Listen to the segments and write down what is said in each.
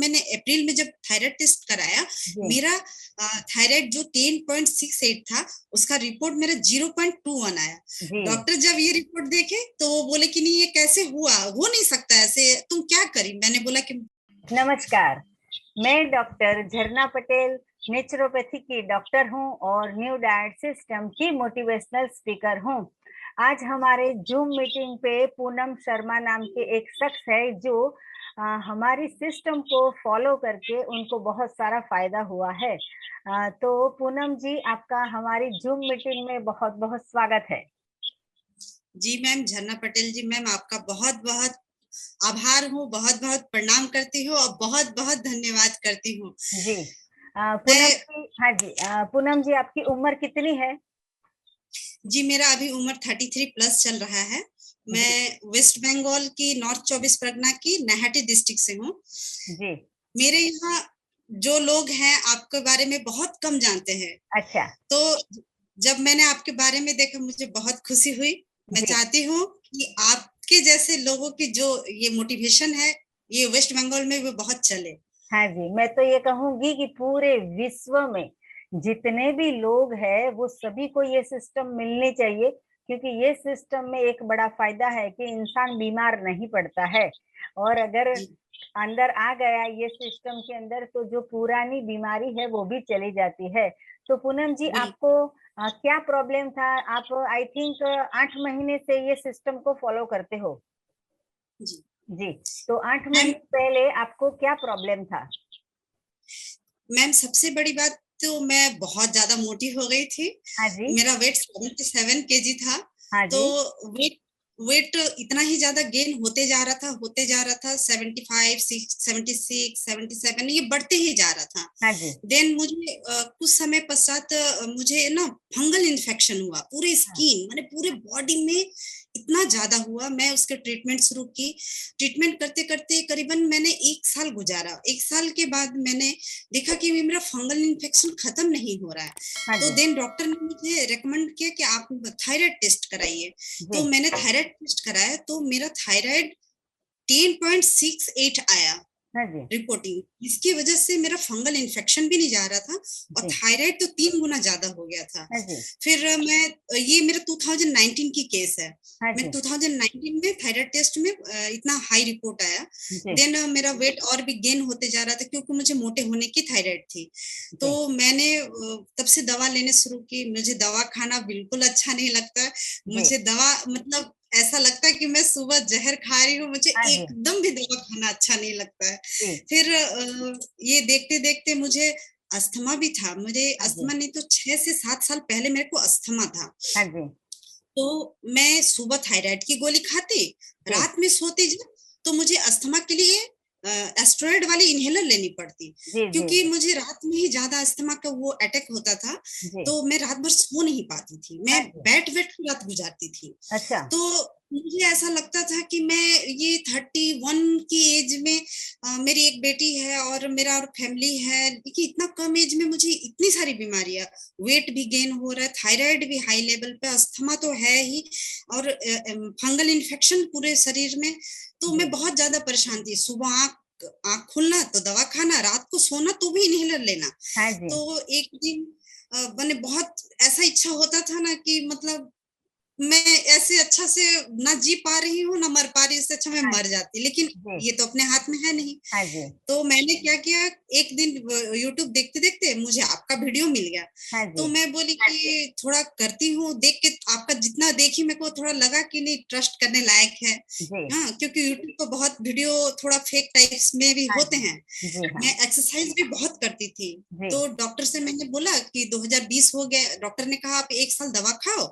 मैंने अप्रैल में जब थायराइड टेस्ट कराया, मेरा थायराइड जो 10.68 था, उसका रिपोर्ट मेरा 0.21 आया। डॉक्टर जब ये रिपोर्ट देखे तो वो बोले कि नहीं, ये कैसे हुआ, हो नहीं सकता ऐसे, तुम क्या करी। मैंने बोला कि नमस्कार, मैं डॉक्टर झरना पटेल नेचुरोपैथी की डॉक्टर हूं और न्यू डाइट सिस्टम की मोटिवेशनल स्पीकर हूं। आज हमारे जूम मीटिंग पे पूनम शर्मा नाम के एक शख्स है जो हमारी सिस्टम को फॉलो करके उनको बहुत सारा फायदा हुआ है। तो पूनम जी, आपका हमारी जूम मीटिंग में बहुत बहुत स्वागत है। जी मैम, झरना पटेल जी, मैम आपका बहुत बहुत आभार हूँ, बहुत बहुत प्रणाम करती हूँ और बहुत बहुत धन्यवाद करती हूँ जी। पूनम जी, हाँ जी, पूनम जी, आपकी उम्र कितनी है? जी, मेरा अभी उम्र 33 प्लस चल रहा है। मैं वेस्ट बंगाल की नॉर्थ 24 परगना की नैहाटी डिस्ट्रिक्ट से हूँ। जी। मेरे यहाँ जो लोग हैं आपके बारे में बहुत कम जानते हैं। अच्छा। तो जब मैंने आपके बारे में देखा, मुझे बहुत खुशी हुई। मैं चाहती हूँ कि आपके जैसे लोगों की जो ये मोटिवेशन है, ये वेस्ट बंगाल में भी बहुत चले। हाँ जी, मैं तो ये कहूंगी कि पूरे विश्व में जितने भी लोग हैं वो सभी को ये सिस्टम मिलनी चाहिए, क्योंकि ये सिस्टम में एक बड़ा फायदा है कि इंसान बीमार नहीं पड़ता है। और अगर अंदर आ गया ये सिस्टम के अंदर तो जो पुरानी बीमारी है वो भी चली जाती है। तो पूनम जी, आपको क्या प्रॉब्लम था? आप आई थिंक 8 महीने से ये सिस्टम को फॉलो करते हो। जी जी, तो 8 महीने पहले आपको क्या प्रॉब्लम था? मैम, सबसे बड़ी बात तो मैं बहुत ज्यादा मोटी हो गई थी। हाँ जी। मेरा वेट 77 केजी था। हाँ तो जी। वेट वेट इतना ही ज्यादा गेन होते जा रहा था 75, 76, 77, ये बढ़ते ही जा रहा था। हाँ जी। देन मुझे कुछ समय पश्चात मुझे ना फंगल इन्फेक्शन हुआ पूरे स्किन, माने पूरे बॉडी में इतना ज्यादा हुआ। मैं उसके ट्रीटमेंट शुरू की। ट्रीटमेंट करते करते करीबन मैंने 1 साल गुजारा। 1 साल के बाद मैंने देखा कि मेरा फंगल इन्फेक्शन खत्म नहीं हो रहा है। तो देन डॉक्टर ने मुझे रेकमेंड किया कि आप थायराइड टेस्ट कराइए। तो मैंने थायराइड टेस्ट कराया तो मेरा थायराइड 10.68 आया रिपोर्टिंग। इसकी वजह से मेरा फंगल इन्फेक्शन भी नहीं जा रहा था और थायराइड तो 3 गुना ज्यादा हो गया था। फिर ये मेरा 2019 की केस है। मैं 2019 में थायराइड टेस्ट में इतना हाई रिपोर्ट आया। देन मेरा वेट और भी गेन होते जा रहा था क्योंकि मुझे मोटे होने की थायराइड थी। तो मैंने तब से दवा लेने शुरू की। मुझे दवा खाना बिल्कुल अच्छा नहीं लगता। मुझे दवा मतलब ऐसा लगता है कि मैं सुबह जहर खा रही हूँ। मुझे एकदम भी दवा खाना अच्छा नहीं लगता है। फिर ये देखते देखते मुझे अस्थमा भी था। मुझे अस्थमा नहीं तो 6 से 7 साल पहले मेरे को अस्थमा था। तो मैं सुबह थायराइड की गोली खाती, रात में सोती जब तो मुझे अस्थमा के लिए एस्टेरॉयड वाली इनहेलर लेनी पड़ती, क्योंकि मुझे रात में ही ज्यादा अस्थमा का वो अटैक होता था। तो मैं रात भर सो नहीं पाती थी, मैं बैठ रात गुजारती थी। तो मुझे ऐसा लगता था कि मैं ये 31 की एज में मेरी एक बेटी है और मेरा और फैमिली है, देखिए इतना कम एज में मुझे इतनी सारी बीमारियां, वेट भी गेन हो रहा है, थायराइड भी हाई लेवल पे, अस्थमा तो है ही और फंगल इन्फेक्शन पूरे शरीर में। तो मैं बहुत ज्यादा परेशान थी। सुबह आँख खुलना तो दवा खाना, रात को सोना तो भी इनहेलर लेना। तो एक दिन मैंने बहुत ऐसा इच्छा होता था ना कि मतलब मैं ऐसे अच्छा से ना जी पा रही हूँ ना मर पा रही, इससे अच्छा मैं मर जाती, लेकिन ये तो अपने हाथ में है नहीं। तो मैंने क्या किया, एक दिन यूट्यूब देखते देखते मुझे आपका वीडियो मिल गया। तो मैं बोली कि थोड़ा करती हूँ, देख के आपका जितना देखी मेरे को थोड़ा लगा कि नहीं, ट्रस्ट करने लायक है। हाँ, क्योंकि यूट्यूब पर बहुत वीडियो थोड़ा फेक टाइप्स में भी होते हैं। मैं एक्सरसाइज भी बहुत करती थी। तो डॉक्टर से मैंने बोला कि 2020 हो गया, डॉक्टर ने कहा आप 1 साल दवा खाओ।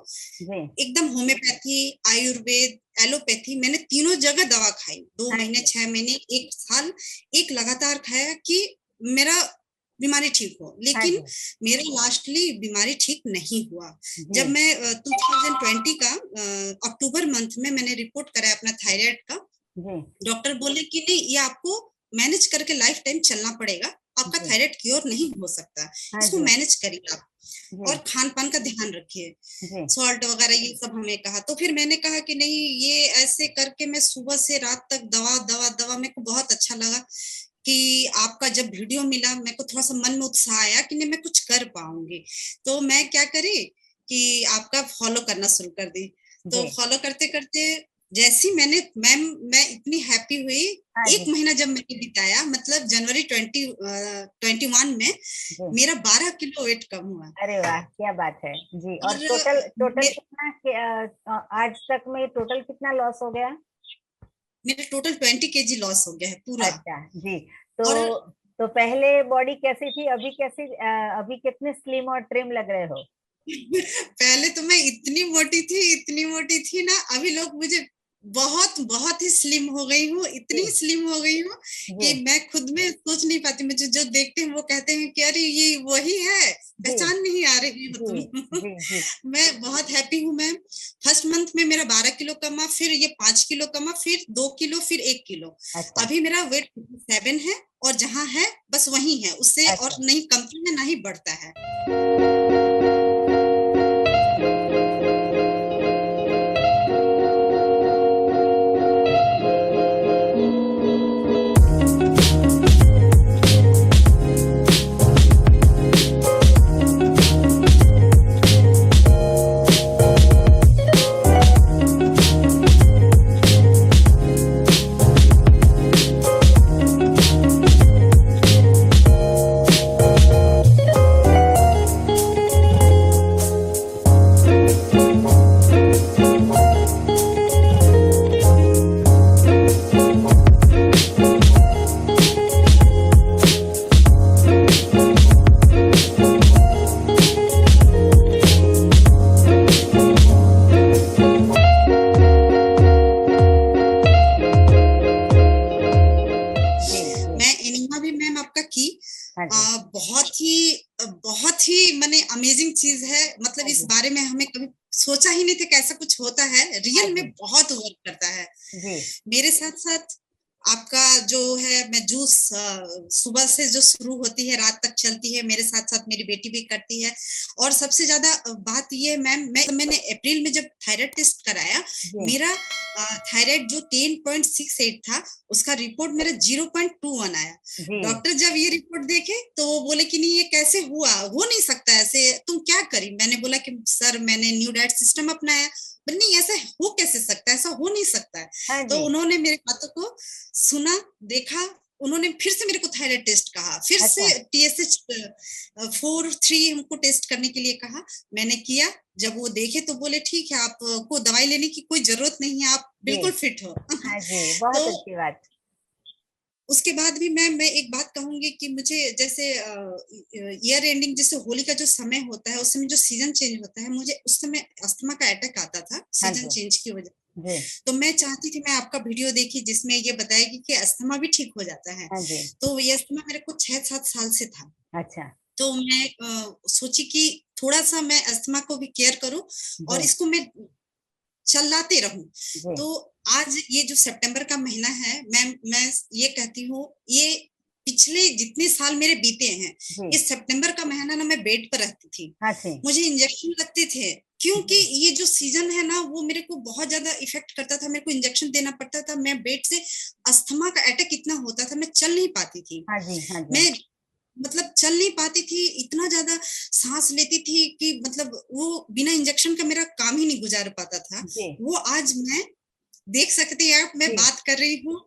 एकदम होम्योपैथी, आयुर्वेद, एलोपैथी, मैंने तीनों जगह दवा खाई। 2 महीने, 6 महीने, 1 साल, एक लगातार खाया कि मेरा बीमारी ठीक हो, लेकिन मेरा लास्टली बीमारी ठीक नहीं हुआ। जब मैं 2020 का अक्टूबर मंथ में मैंने रिपोर्ट कराया अपना थायराइड का, डॉक्टर बोले कि नहीं, ये आपको मैनेज करके लाइफ टाइम चलना पड़ेगा, आपका थायराइड क्योर नहीं हो सकता, इसको मैनेज करिए आप और खान पान का ध्यान रखिए, सॉल्ट वगैरह ये सब हमें कहा। तो फिर मैंने कहा कि नहीं, ये ऐसे करके मैं सुबह से रात तक दवा दवा दवा, मेरे को बहुत अच्छा लगा। कि आपका जब वीडियो मिला मेरे को थोड़ा सा मन में उत्साह आया कि नहीं मैं कुछ कर पाऊंगी, तो मैं क्या करी कि आपका फॉलो करना शुरू कर दी। तो फॉलो करते करते जैसी मैं इतनी हैप्पी हुई। एक महीना जब मैंने बिताया, मतलब जनवरी 2021 में मेरा 12 किलो वेट कम हुआ। अरे वाह, क्या बात है जी। और टोटल कितना आज तक में टोटल कितना लॉस हो गया? मेरा टोटल 20 केजी लॉस हो गया है पूरा। अच्छा जी। तो पहले बॉडी कैसी थी, अभी कैसी, अभी कितने स्लिम और ट्रिम लग रहे हो? पहले तो मैं इतनी मोटी थी ना, अभी लोग मुझे बहुत बहुत ही स्लिम हो गई हूँ, इतनी स्लिम हो गई हूँ कि मैं खुद में सोच नहीं पाती। मुझे जो देखते हैं वो कहते हैं कि अरे ये वही है, पहचान नहीं आ रही हो तुम। मैं बहुत हैप्पी हूँ मैम। फर्स्ट मंथ में मेरा 12 किलो कमा, फिर ये 5 किलो कमा, फिर 2 किलो, फिर 1 किलो। अभी मेरा वेट 7 है और जहाँ है बस वही है, उससे और नहीं कमता है ना ही बढ़ता है। बहुत ही मैंने अमेजिंग चीज है। मतलब इस बारे में हमें कभी सोचा ही नहीं था कि ऐसा कुछ होता है। रियल में बहुत वर्क करता है। मेरे साथ साथ आपका जो है, मैं जूस सुबह से जो शुरू होती है रात तक चलती है, मेरे साथ साथ मेरी बेटी भी करती है। और सबसे ज्यादा बात ये मैम, मैंने अप्रैल में जब थायराइड टेस्ट कराया, मेरा थायराइड जो 10.68 था, उसका रिपोर्ट मेरा 0.21 आया। डॉक्टर जब ये रिपोर्ट देखे तो वो बोले कि नहीं ये कैसे हुआ, हो नहीं सकता ऐसे, तुम क्या करी। मैंने बोला कि सर मैंने न्यू डाइट सिस्टम अपनाया। नहीं ऐसा हो कैसे सकता है, ऐसा हो नहीं सकता है। तो उन्होंने मेरे बातों को सुना, देखा, उन्होंने फिर से मेरे को थायराइड टेस्ट कहा, फिर से TSH 4-3 हमको टेस्ट करने के लिए कहा। मैंने किया। जब वो देखे तो बोले ठीक है, आपको दवाई लेने की कोई जरूरत नहीं है, आप बिल्कुल फिट हो। बहुत अच्छी बात। उसके बाद भी मैं एक बात कहूंगी कि मुझे जैसे ईयर एंडिंग, जैसे होली का जो समय होता है, उस समय जो सीजन चेंज होता है, मुझे उस समय अस्थमा का अटैक आता था सीजन चेंज की वजह से। तो मैं चाहती थी, मैं आपका वीडियो देखी जिसमें ये बताएगी कि अस्थमा भी ठीक हो जाता है। तो ये अस्थमा मेरे को 6-7 साल से था। अच्छा। तो मैं सोची कि थोड़ा सा मैं अस्थमा को भी केयर करूं और इसको मैं चलाते रहूं। तो आज ये जो सितंबर का महीना है, मैं ये कहती हूँ, ये पिछले जितने साल मेरे बीते हैं, इस सितंबर का महीना ना मैं बेड पर रहती थी। मुझे इंजेक्शन लगते थे, क्योंकि ये जो सीजन है ना वो मेरे को बहुत ज्यादा इफेक्ट करता था। मेरे को इंजेक्शन देना पड़ता था। मैं बेड से, अस्थमा का अटैक इतना होता था, मैं चल नहीं पाती थी। मैं मतलब चल नहीं पाती थी, इतना ज्यादा सांस लेती थी कि मतलब वो बिना इंजेक्शन का मेरा काम ही नहीं गुजार पाता था। वो आज मैं देख सकते हैं आप, मैं बात कर रही हूँ।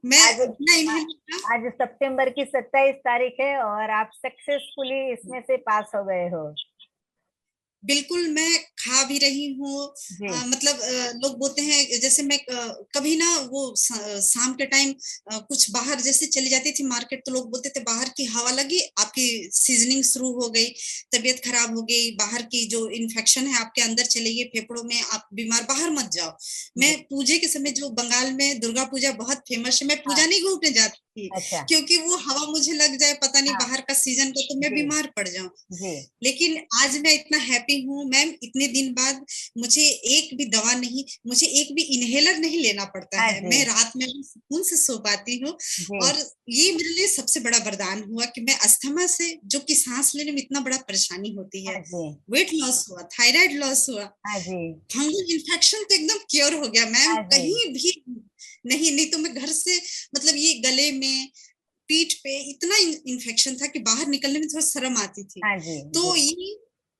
मैं आज सितंबर की 27 तारीख है और आप सक्सेसफुली इसमें से पास हो गए हो। बिल्कुल, मैं खा भी रही हूँ। मतलब लोग बोलते हैं, जैसे मैं कभी ना वो शाम के टाइम कुछ बाहर जैसे चली जाती थी मार्केट, तो लोग बोलते थे बाहर की हवा लगी, आपकी सीजनिंग शुरू हो गई, तबीयत खराब हो गई, बाहर की जो इन्फेक्शन है आपके अंदर चली गई फेफड़ों में, आप बीमार, बाहर मत जाओ। मैं पूजे के समय, जो बंगाल में दुर्गा पूजा बहुत फेमस है, मैं पूजा नहीं घूमने जाती थी, क्योंकि वो हवा मुझे लग जाए, पता नहीं बाहर का सीजन का, तो मैं बीमार पड़ जाऊं। लेकिन आज मैं इतना हैप्पी हूँ मैम, इतने दिन बाद मुझे एक भी दवा नहीं, मुझे एक भी इनहेलर नहीं लेना पड़ता है। मैं रात में भी सुकून से सो पाती हूँ। और ये मेरे लिए सबसे बड़ा वरदान हुआ कि मैं अस्थमा से, जो कि सांस लेने में इतना बड़ा परेशानी होती है, वेट लॉस हुआ, थायराइड लॉस हुआ, फंगल इन्फेक्शन तो एकदम क्योर हो गया मैम। कहीं भी नहीं तो मैं घर से, मतलब ये गले में, पीठ पे इतना इन्फेक्शन था कि बाहर निकलने में थोड़ा शर्म आती थी। तो ये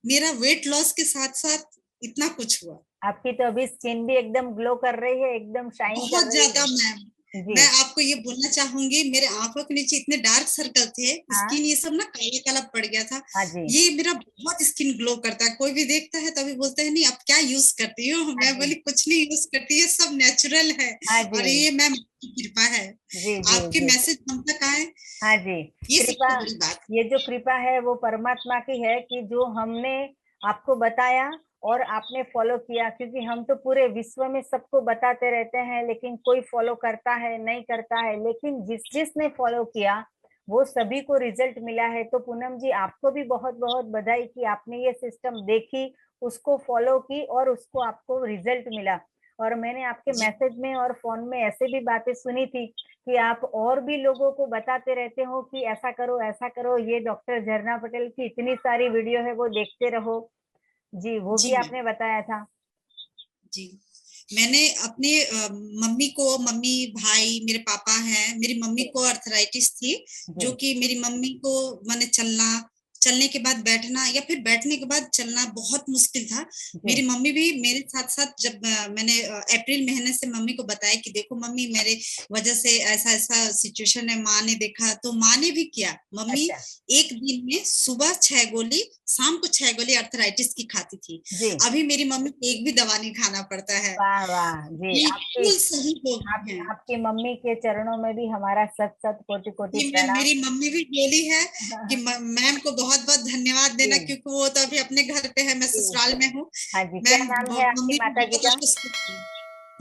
मेरा वेट लॉस के साथ साथ इतना कुछ हुआ। आपकी तो अभी स्किन भी एकदम ग्लो कर रही है, एकदम शाइन कर रही है। बहुत ज्यादा मैम, मैं आपको ये बोलना चाहूंगी, मेरे आंखों के नीचे इतने डार्क सर्कल थे, स्किन ये सब ना काला काला पड़ गया था। ये मेरा बहुत स्किन ग्लो करता है। कोई भी देखता है तो अभी बोलते हैं नहीं आप क्या यूज करती हो, मैं बोली कुछ नहीं यूज करती है, सब नेचुरल है और ये मैम आपकी कृपा है। आपके मैसेज हम तक आए। हाँ जी, ये कृपा, बड़ी बात। ये जो कृपा है वो परमात्मा की है कि जो हमने आपको बताया और आपने फॉलो किया, क्योंकि हम तो पूरे विश्व में सबको बताते रहते हैं, लेकिन कोई फॉलो करता है नहीं करता है, लेकिन जिसने फॉलो किया वो सभी को रिजल्ट मिला है। तो पूनम जी आपको भी बहुत बहुत बधाई कि आपने ये सिस्टम देखी, उसको फॉलो की और उसको आपको रिजल्ट मिला। और मैंने आपके मैसेज में और फोन में ऐसे भी बातें सुनी थी कि आप और भी लोगों को बताते रहते हो कि ऐसा करो ऐसा करो, ये डॉक्टर झरना पटेल की इतनी सारी वीडियो है वो देखते रहो। जी, वो भी आपने बताया था। जी, मैंने अपने मम्मी भाई, मेरे पापा हैं, मेरी मम्मी को अर्थराइटिस थी, जो कि मेरी मम्मी को मैंने चलने के बाद बैठना या फिर बैठने के बाद चलना बहुत मुश्किल था। मेरी मम्मी भी मेरे साथ साथ, जब मैंने अप्रैल महीने से मम्मी को बताया कि देखो मम्मी मेरे वजह से ऐसा ऐसा सिचुएशन है, माँ ने देखा तो माँ ने भी किया। मम्मी एक दिन में सुबह 6 गोली, शाम को 6 गोली अर्थराइटिस की खाती थी। अभी मेरी मम्मी को एक भी दवा नहीं खाना पड़ता है। वाह वाह जी, आपकी मम्मी के चरणों में भी हमारा सत सत कोटि कोटि प्रणाम। मेरी मम्मी भी बोली है कि मैम को बहुत बहुत धन्यवाद देना, क्योंकि वो तो अभी अपने घर पे है, मैं ससुराल में हूँ। हाँ जी, क्या नाम है आपकी माता जी का?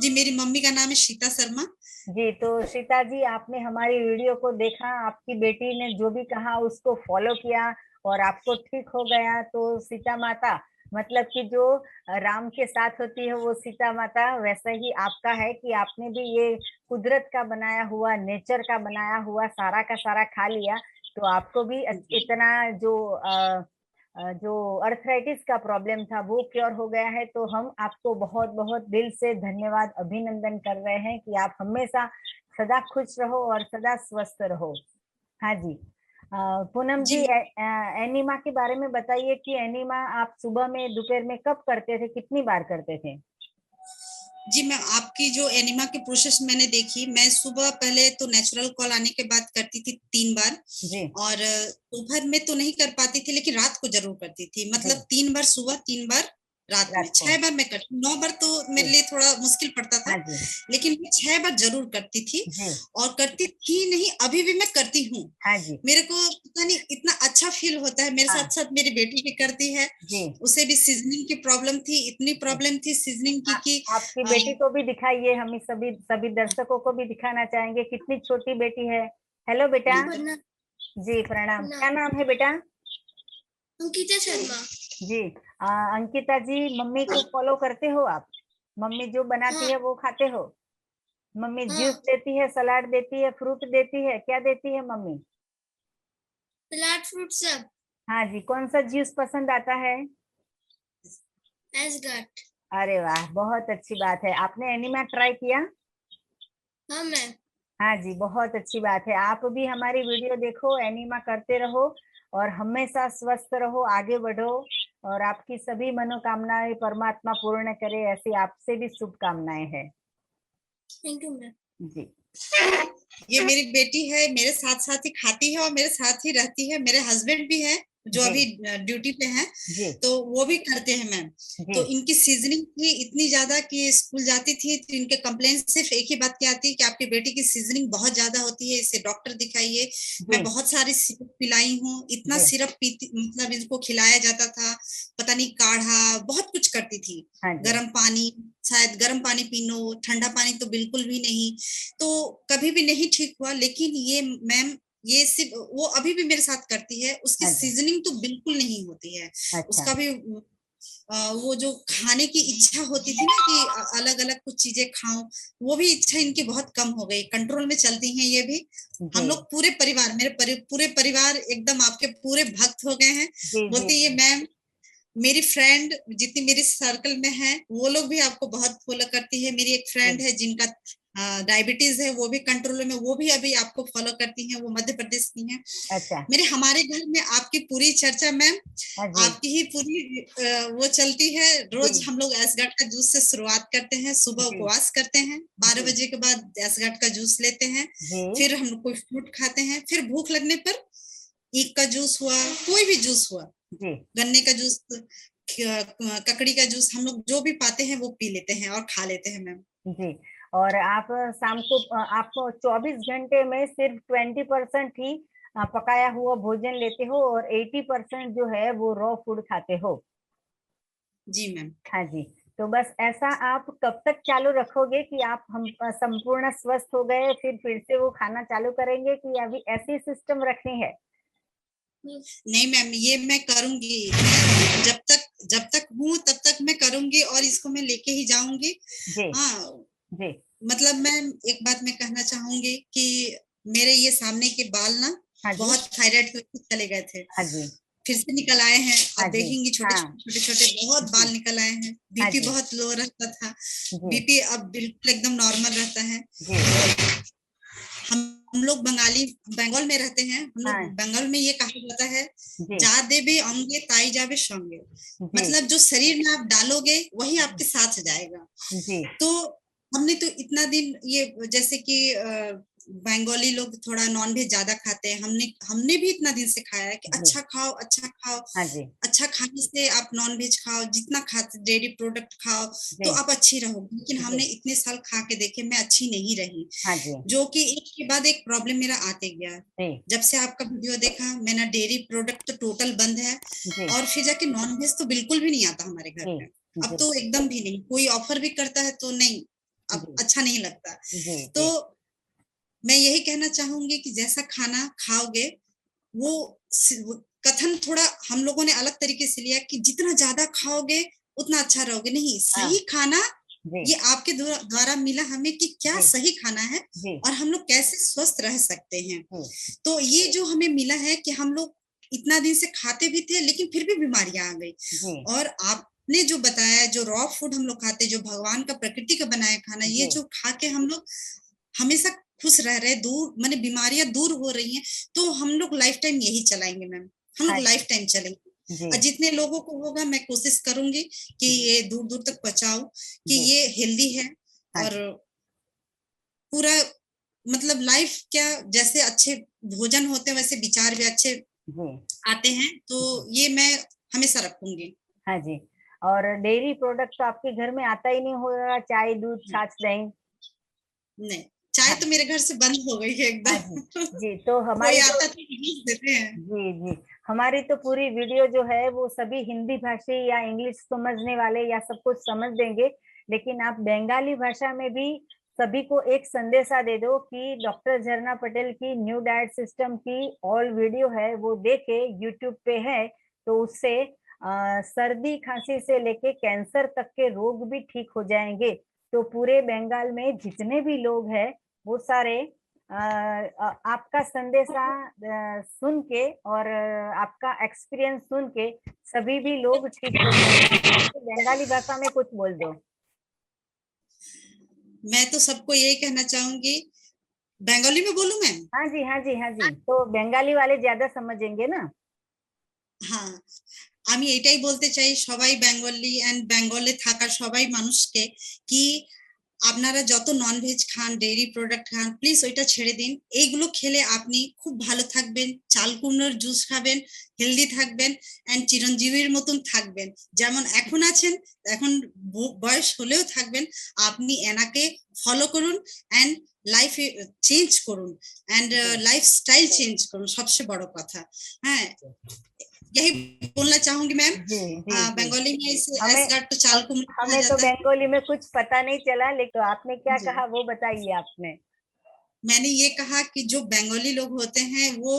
जी, मेरी मम्मी का नाम है सीता शर्मा। जी, तो सीता जी आपने हमारी वीडियो को देखा, आपकी बेटी ने जो भी कहा उसको फॉलो किया और आपको ठीक हो गया। तो सीता माता मतलब कि जो राम के साथ होती है वो सीता माता, वैसा ही आपका है कि आपने भी ये कुदरत का बनाया हुआ, नेचर का बनाया हुआ सारा का सारा खा लिया। तो आपको भी इतना जो अर्थराइटिस का प्रॉब्लम था वो क्योर हो गया है। तो हम आपको बहुत बहुत दिल से धन्यवाद, अभिनंदन कर रहे हैं कि आप हमेशा सदा खुश रहो और सदा स्वस्थ रहो। हाँ जी, पूनम जी एनीमा के बारे में बताइए कि एनीमा आप सुबह में दोपहर में कब करते थे, कितनी बार करते थे? जी मैम, आपकी जो एनिमा की प्रोसेस मैंने देखी, मैं सुबह पहले तो नेचुरल कॉल आने के बाद करती थी 3 बार और दोपहर में तो नहीं कर पाती थी, लेकिन रात को जरूर करती थी। मतलब 3 बार सुबह, 3 बार रात में, 6 बार मैं करती। 9 बार तो मेरे लिए थोड़ा मुश्किल पड़ता था, लेकिन मैं 6 बार जरूर करती थी और करती थी नहीं, अभी भी मैं करती हूँ। मेरे को पता नहीं इतना अच्छा फील होता है। मेरे साथ साथ मेरी बेटी भी करती है, उसे भी सीजनिंग की प्रॉब्लम थी, इतनी प्रॉब्लम थी सीजनिंग की कि आपकी बेटी को भी दिखाइए, हम सभी दर्शकों को भी दिखाना चाहेंगे, कितनी छोटी बेटी है। हेलो बेटा। जी प्रणाम, क्या नाम है बेटा? अंकिता शर्मा। जी, अंकिता जी मम्मी को फॉलो करते हो आप? मम्मी जो बनाती है वो खाते हो? मम्मी जूस देती है, सलाद देती है, फ्रूट देती है, क्या देती है मम्मी? सलाद, फ्रूट सब। हाँ जी, कौन सा जूस पसंद आता है? एसगट। अरे वाह, बहुत अच्छी बात है। आपने एनिमा ट्राई किया? हाँ मैम। हाँ जी, बहुत अच्छी बात है। आप भी हमारी वीडियो देखो, एनिमा करते रहो और हमेशा स्वस्थ रहो, आगे बढ़ो और आपकी सभी मनोकामनाएं परमात्मा पूर्ण करे, ऐसी आपसे भी शुभकामनाएं हैं। Thank you ma'am. जी, ये मेरी बेटी है, मेरे साथ साथ ही खाती है और मेरे साथ ही रहती है। मेरे हस्बैंड भी है जो अभी ड्यूटी पे हैं, तो वो भी करते हैं मैम। तो इनकी सीजनिंग थी इतनी ज्यादा कि स्कूल जाती थी तो इनके कंप्लेन सिर्फ एक ही बात की आती है कि आपकी बेटी की सीजनिंग बहुत ज्यादा होती है, इसे डॉक्टर दिखाइए। मैं बहुत सारी सिरप पिलाई हूँ, इतना सिरप पीती, मतलब इनको खिलाया जाता था, पता नहीं काढ़ा, बहुत कुछ करती थी। गर्म पानी, शायद गर्म पानी पी लो, ठंडा पानी तो बिल्कुल भी नहीं, तो कभी भी नहीं ठीक हुआ। लेकिन ये मैम, ये सिर्फ वो अभी भी मेरे साथ करती है, उसकी सीजनिंग तो बिल्कुल नहीं होती है। उसका भी वो जो खाने की इच्छा होती थी ना कि अलग अलग कुछ चीजें खाऊं, वो भी इच्छा इनकी बहुत कम हो गई, कंट्रोल में चलती हैं ये भी। हम लोग पूरे परिवार, पूरे परिवार एकदम आपके पूरे भक्त हो गए हैं। बोलते ये मैम, मेरी फ्रेंड जितनी मेरी सर्कल में है वो लोग भी आपको बहुत फॉलो करती है। मेरी एक फ्रेंड है जिनका डायबिटीज है वो भी कंट्रोल में, वो भी अभी आपको फॉलो करती हैं, वो मध्य प्रदेश की हैं। अच्छा। मेरे हमारे घर में आपकी पूरी चर्चा मैम, आपकी ही पूरी वो चलती है। रोज हम लोग एसगट का जूस से शुरुआत करते हैं, सुबह उपवास करते हैं, 12 बजे के बाद एसगट का जूस लेते हैं, फिर हम कोई फ्रूट खाते हैं, फिर भूख लगने पर ईख का जूस हुआ, कोई भी जूस हुआ, गन्ने का जूस, ककड़ी का जूस, हम लोग जो भी पाते हैं वो पी लेते हैं और खा लेते हैं मैम जी। और आप शाम को आपको 24 घंटे में सिर्फ 20% ही पकाया हुआ भोजन लेते हो और 80% जो है वो रॉ फूड खाते हो। जी मैम। हाँ जी। तो बस ऐसा आप कब तक चालू रखोगे कि आप हम संपूर्ण स्वस्थ हो गए फिर से वो खाना चालू करेंगे, कि अभी ऐसी सिस्टम रखनी है? नहीं मैम, ये मैं करूंगी, जब तक हूँ तब तक मैं करूंगी और इसको मैं लेके ही जाऊंगी। हाँ जी। मतलब मैं एक बात मैं कहना चाहूंगी कि मेरे ये सामने के बाल ना बहुत थायराइड के चले गए थे, फिर से निकल आए हैं। आप देखेंगी छोटे छोटे बहुत बाल निकल आए हैं। बीपी बहुत लो रहता था, बीपी अब बिल्कुल एकदम नॉर्मल रहता है। हम लोग बंगाल में रहते हैं, हम लोग बंगाल में ये कहा जाता है, जा देबे अंगे ताई जाबे संगे, मतलब जो शरीर में आप डालोगे वही आपके साथ जाएगा। तो हमने तो इतना दिन ये, जैसे कि बंगाली लोग थोड़ा नॉनवेज ज्यादा खाते हैं, हमने भी इतना दिन से खाया है कि अच्छा खाओ अच्छा खाओ, अच्छा खाने से आप नॉनवेज खाओ, जितना खाते डेयरी प्रोडक्ट खाओ तो आप अच्छी रहोगे। लेकिन हमने इतने साल खा के देखे, मैं अच्छी नहीं रही, जो कि एक के बाद एक प्रॉब्लम मेरा आते गया। जब से आपका वीडियो देखा मैंने, डेयरी प्रोडक्ट तो टोटल बंद है, और फिर जाके नॉनवेज तो बिल्कुल भी नहीं आता हमारे घर में, अब तो एकदम भी नहीं, कोई ऑफर भी करता है तो नहीं, अब अच्छा नहीं लगता। तो मैं यही कहना चाहूंगी कि जैसा खाना खाओगे वो कथन थोड़ा हम लोगों ने अलग तरीके से लिया कि जितना ज्यादा खाओगे उतना अच्छा रहोगे, नहीं, सही खाना ये आपके द्वारा मिला हमें कि क्या सही खाना है और हम लोग कैसे स्वस्थ रह सकते हैं। तो ये जो हमें मिला है कि हम लोग इतना दिन से खाते भी थे लेकिन फिर भी बीमारियां आ गई, और आपने जो बताया जो रॉ फूड हम लोग खाते, जो भगवान का प्रकृति का बनाया खाना, ये जो खा के हम लोग हमेशा खुश रह रहे, दूर माने बीमारियां दूर हो रही हैं, तो हम लोग लाइफ टाइम यही चलाएंगे मैम, हम लोग लाइफ टाइम चलेंगे। और जितने लोगों को होगा मैं कोशिश करूंगी कि ये दूर दूर तक पहुंचाऊं कि ये हेल्दी है, और पूरा मतलब लाइफ क्या, जैसे अच्छे भोजन होते हैं वैसे विचार भी अच्छे आते हैं, तो ये मैं हमेशा रखूंगी। हाँ जी। और डेयरी प्रोडक्ट तो आपके घर में आता ही नहीं होगा, चाय दूध छाछ दही? नहीं, चाय तो मेरे घर से बंद हो गई है एकदम। जी। तो हमारी आता तो देते हैं। जी, हमारी तो पूरी वीडियो जो है वो सभी हिंदी भाषी या इंग्लिश समझने वाले या सब कुछ समझ देंगे, लेकिन आप बंगाली भाषा में भी सभी को एक संदेशा दे दो कि डॉक्टर झरना पटेल की न्यू डाइट सिस्टम की ऑल वीडियो है वो देखे, यूट्यूब पे है, तो उससे सर्दी खांसी से लेके कैंसर तक के रोग भी ठीक हो जाएंगे। तो पूरे बंगाल में जितने भी लोग हैं वो सारे आपका संदेशा सुन के और आपका एक्सपीरियंस सुन के सभी भी लोग ठीक हो जाएंगे। बंगाली भाषा में कुछ बोल दो। मैं तो सबको यही कहना चाहूंगी, बंगाली में बोलूं मैं? हाँ जी हाँ जी हाँ जी, तो बंगाली वाले ज्यादा समझेंगे ना। হ্যাঁ, আমি এটাই বলতে চাই সবাই বেঙ্গলি এন্ড বেঙ্গলে থাকা সবাই মানুষকে কি আপনারা যত non veg Khan, dairy product Khan, please ওইটা ছেড়ে দিন। এইগুলো খেলে আপনি খুব ভালো থাকবেন, চাল কুমড়োর জুস খাবেন, হেলদি থাকবেন এন্ড চিরঞ্জীবীর মতন থাকবেন, যেমন এখন আছেন, এখন বয়স হলেও থাকবেন। আপনি এনাকে ফলো করুন এন্ড লাইফ চেঞ্জ করুন এন্ড লাইফস্টাইল চেঞ্জ করুন, সবচেয়ে বড় কথা। হ্যাঁ, यही बोलना चाहूंगी मैम। बंगाली में इसे एसगाट तो चाल कुमड़ा कहा हमें तो बंगाली में कुछ पता नहीं चला, लेकिन आपने क्या कहा वो बताइए आपने। मैंने ये कहा कि जो बंगाली लोग होते हैं वो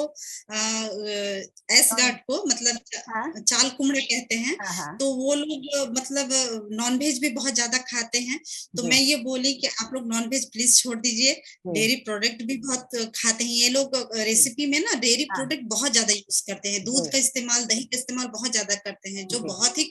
एसगाट को मतलब चाल कुमड़ा कहते हैं, तो वो लोग मतलब नॉनवेज भी बहुत ज्यादा खाते हैं। तो मैं ये बोली कि आप लोग नॉनवेज प्लीज छोड़ दीजिए, डेयरी प्रोडक्ट भी बहुत खाते हैं ये लोग। रेसिपी में ना डेयरी प्रोडक्ट बहुत ज्यादा यूज करते हैं, दूध का इस्तेमाल, दही का इस्तेमाल बहुत ज्यादा करते हैं, जो बहुत ही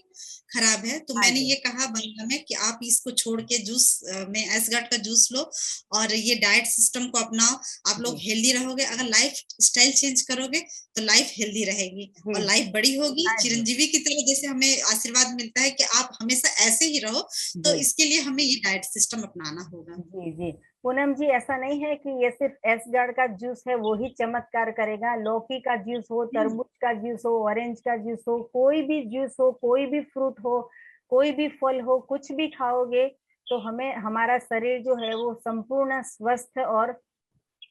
खराब है, तो मैंने ये कहा बंगला में कि आप इसको छोड़ के जूस में एसगार्ड का जूस लो और ये डाइट सिस्टम को अपनाओ, आप लोग हेल्दी रहोगे। अगर लाइफ स्टाइल चेंज करोगे तो लाइफ हेल्दी रहेगी और लाइफ बड़ी होगी। चिरंजीवी की तरह जैसे हमें आशीर्वाद मिलता है कि आप हमेशा ऐसे ही रहो, तो इसके लिए हमें ये डाइट सिस्टम अपनाना होगा। जी जी पूनम जी, ऐसा नहीं है कि ये सिर्फ एसगार्ड का जूस है वो ही चमत्कार करेगा। लौकी का जूस हो, तरबूज का जूस हो, ऑरेंज का जूस हो, कोई भी जूस हो, कोई भी फ्रूट हो, कोई भी फल हो, कुछ भी खाओगे तो हमें हमारा शरीर जो है वो संपूर्ण स्वस्थ और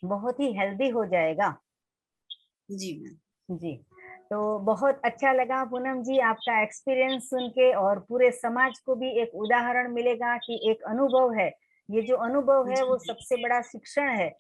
बहुत ही हेल्दी हो जाएगा। जी मैम। जी, तो बहुत अच्छा लगा पूनम जी आपका एक्सपीरियंस सुन के, और पूरे समाज को भी एक उदाहरण मिलेगा कि एक अनुभव है, ये जो अनुभव है वो सबसे बड़ा शिक्षण है,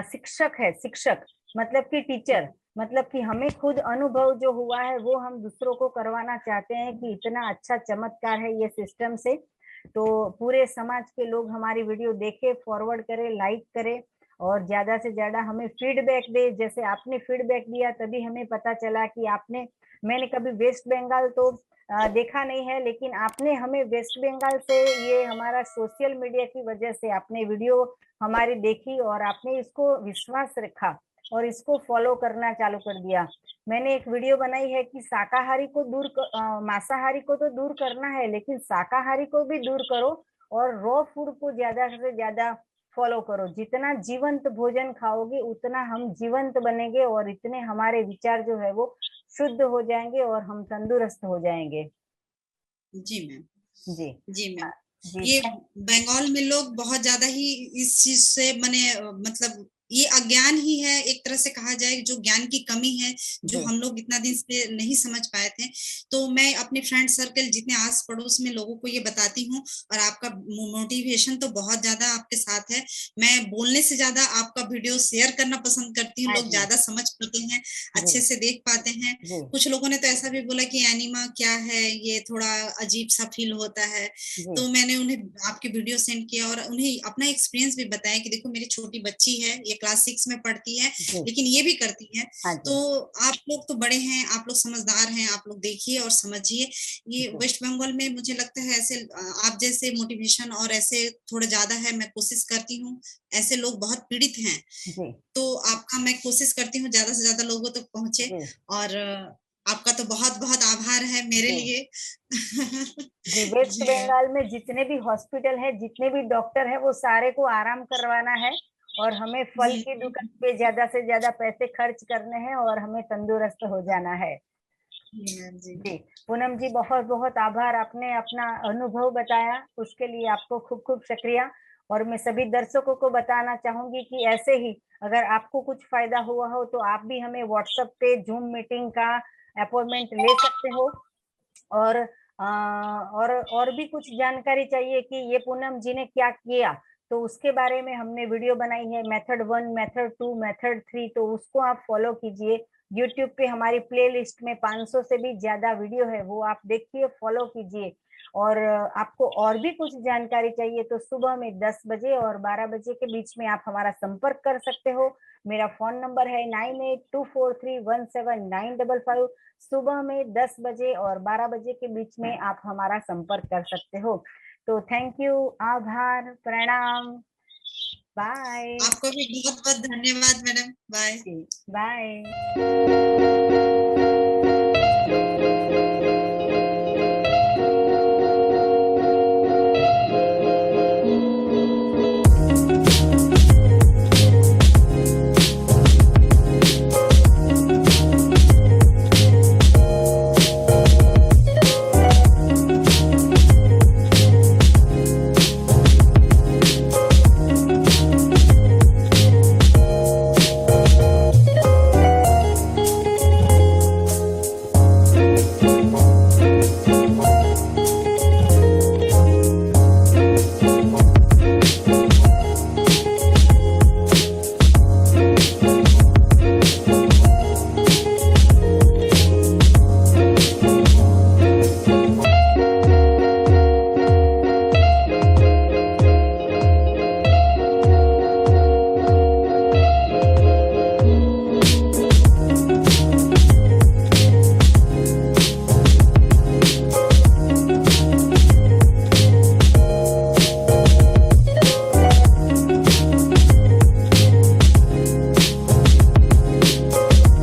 शिक्षक है, शिक्षक मतलब कि टीचर, मतलब कि हमें खुद अनुभव जो हुआ है वो हम दूसरों को करवाना चाहते हैं कि इतना अच्छा चमत्कार है ये सिस्टम से। तो पूरे समाज के लोग हमारी वीडियो देखे, फॉरवर्ड करें, लाइक करें और ज्यादा से ज्यादा हमें फीडबैक दे। जैसे आपने फीडबैक दिया तभी हमें पता चला कि आपने, मैंने कभी वेस्ट बंगाल तो देखा नहीं है, लेकिन आपने हमें वेस्ट बंगाल से, ये हमारा सोशल मीडिया की वजह से आपने वीडियो हमारी देखी और आपने इसको विश्वास रखा और इसको फॉलो करना चालू कर दिया। मैंने एक वीडियो बनाई है कि शाकाहारी को दूर मांसाहारी को तो दूर करना है, लेकिन शाकाहारी को भी दूर करो और रॉ फूड को ज्यादा से ज्यादा फॉलो करो। जितना जीवंत भोजन खाओगे उतना हम जीवंत बनेंगे और इतने हमारे विचार जो है वो शुद्ध हो जाएंगे और हम तंदुरुस्त हो जाएंगे। जी मैम। जी जी मैम। जी ये बंगाल में लोग बहुत ज्यादा ही इस चीज से मतलब ये अज्ञान ही है, एक तरह से कहा जाए, जो ज्ञान की कमी है, जो हम लोग इतना दिन से नहीं समझ पाए थे। तो मैं अपने फ्रेंड सर्कल जितने आस पड़ोस में लोगों को ये बताती हूँ, और आपका मोटिवेशन तो बहुत ज्यादा आपके साथ है। मैं बोलने से ज्यादा आपका वीडियो शेयर करना पसंद करती हूँ, लोग ज्यादा समझ पाते हैं, अच्छे से देख पाते हैं। कुछ लोगों ने तो ऐसा भी बोला कि एनिमा क्या है, ये थोड़ा अजीब सा फील होता है। तो मैंने उन्हें आपकी वीडियो सेंड किया और उन्हें अपना एक्सपीरियंस भी बताया कि देखो मेरी छोटी बच्ची है, ये क्लास 6 में पढ़ती है, लेकिन ये भी करती है। तो आप लोग तो बड़े हैं, आप लोग समझदार हैं, आप लोग देखिए और समझिए। ये वेस्ट बंगाल में मुझे लगता है ऐसे आप जैसे मोटिवेशन और ऐसे थोड़ा ज्यादा है। मैं कोशिश करती हूँ, ऐसे लोग बहुत पीड़ित हैं, तो आपका मैं कोशिश करती हूँ ज्यादा से ज्यादा लोगों तक पहुंचे। और आपका तो बहुत बहुत आभार है मेरे लिए। जी, वेस्ट बंगाल में जितने भी हॉस्पिटल है, जितने भी डॉक्टर है, वो सारे को आराम करवाना है और हमें फल की दुकान पे ज्यादा से ज्यादा पैसे खर्च करने हैं और हमें तंदुरुस्त हो जाना है। जी पूनम जी, बहुत बहुत आभार, आपने अपना अनुभव बताया उसके लिए आपको खूब खूब शुक्रिया। और मैं सभी दर्शकों को बताना चाहूंगी कि ऐसे ही अगर आपको कुछ फायदा हुआ हो तो आप भी हमें व्हाट्सएप पे जूम मीटिंग का अपॉइंटमेंट ले सकते हो। और और भी कुछ जानकारी चाहिए कि ये पूनम जी ने क्या किया तो उसके बारे में हमने वीडियो बनाई है, मेथड 1, मेथड 2, मेथड 3, तो उसको आप फॉलो कीजिए। यूट्यूब पे हमारी प्लेलिस्ट में 500 से भी ज्यादा वीडियो है, वो आप देखिए, फॉलो कीजिए। और आपको और भी कुछ जानकारी चाहिए तो सुबह में 10 बजे और 12 बजे के बीच में आप हमारा संपर्क कर सकते हो। मेरा फोन नंबर है 9824317955। सुबह में 10 बजे और 12 बजे के बीच में आप हमारा संपर्क कर सकते हो। तो थैंक यू, आभार, प्रणाम, बाय। आपको भी बहुत बहुत धन्यवाद मैडम। Bye bye.